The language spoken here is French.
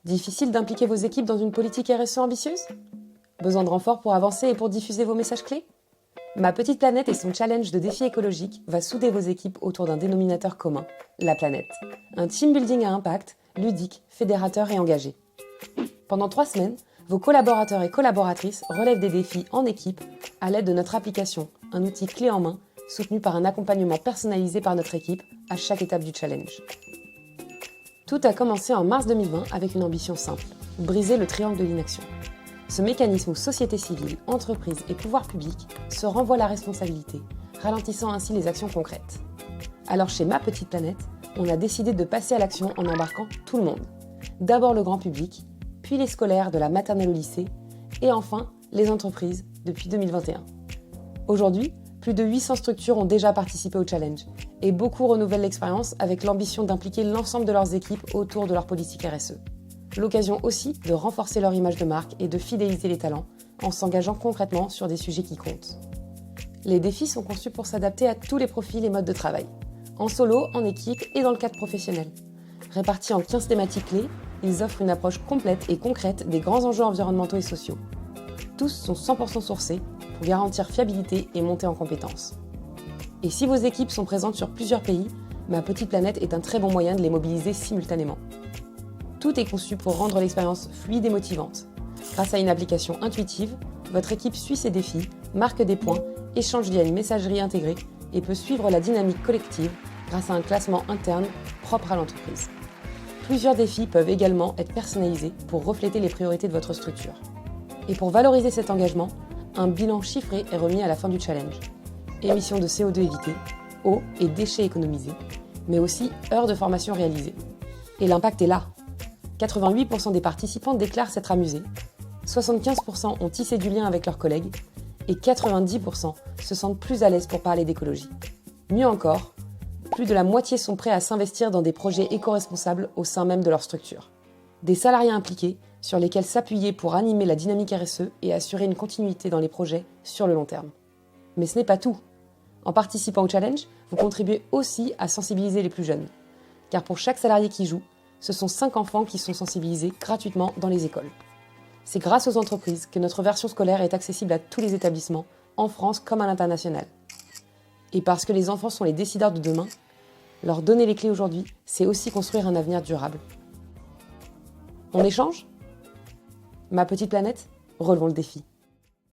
Difficile d'impliquer vos équipes dans une politique RSE ambitieuse? Besoin de renfort pour avancer et pour diffuser vos messages clés? Ma petite planète et son challenge de défis écologiques va souder vos équipes autour d'un dénominateur commun, la planète. Un team building à impact, ludique, fédérateur et engagé. Pendant 3 semaines, vos collaborateurs et collaboratrices relèvent des défis en équipe à l'aide de notre application, un outil clé en main, soutenu par un accompagnement personnalisé par notre équipe à chaque étape du challenge. Tout a commencé en mars 2020 avec une ambition simple, briser le triangle de l'inaction. Ce mécanisme où société civile, entreprises et pouvoirs publics se renvoient la responsabilité, ralentissant ainsi les actions concrètes. Alors chez Ma Petite Planète, on a décidé de passer à l'action en embarquant tout le monde. D'abord le grand public, puis les scolaires de la maternelle au lycée, et enfin les entreprises depuis 2021. Aujourd'hui, plus de 800 structures ont déjà participé au challenge, et beaucoup renouvellent l'expérience avec l'ambition d'impliquer l'ensemble de leurs équipes autour de leur politique RSE. L'occasion aussi de renforcer leur image de marque et de fidéliser les talents en s'engageant concrètement sur des sujets qui comptent. Les défis sont conçus pour s'adapter à tous les profils et modes de travail, en solo, en équipe et dans le cadre professionnel. Répartis en 15 thématiques clés, ils offrent une approche complète et concrète des grands enjeux environnementaux et sociaux. Tous sont 100% sourcés pour garantir fiabilité et monter en compétences. Et si vos équipes sont présentes sur plusieurs pays, Ma Petite Planète est un très bon moyen de les mobiliser simultanément. Tout est conçu pour rendre l'expérience fluide et motivante. Grâce à une application intuitive, votre équipe suit ses défis, marque des points, échange via une messagerie intégrée et peut suivre la dynamique collective grâce à un classement interne propre à l'entreprise. Plusieurs défis peuvent également être personnalisés pour refléter les priorités de votre structure. Et pour valoriser cet engagement, un bilan chiffré est remis à la fin du challenge. Émissions de CO2 évitées, eau et déchets économisés, mais aussi heures de formation réalisées. Et l'impact est là. 88% des participants déclarent s'être amusés, 75% ont tissé du lien avec leurs collègues et 90% se sentent plus à l'aise pour parler d'écologie. Mieux encore, plus de la moitié sont prêts à s'investir dans des projets éco-responsables au sein même de leur structure. Des salariés impliqués sur lesquels s'appuyer pour animer la dynamique RSE et assurer une continuité dans les projets sur le long terme. Mais ce n'est pas tout. En participant au challenge, vous contribuez aussi à sensibiliser les plus jeunes. Car pour chaque salarié qui joue, ce sont 5 enfants qui sont sensibilisés gratuitement dans les écoles. C'est grâce aux entreprises que notre version scolaire est accessible à tous les établissements, en France comme à l'international. Et parce que les enfants sont les décideurs de demain, leur donner les clés aujourd'hui, c'est aussi construire un avenir durable. On échange ? Ma Petite Planète, relevons le défi.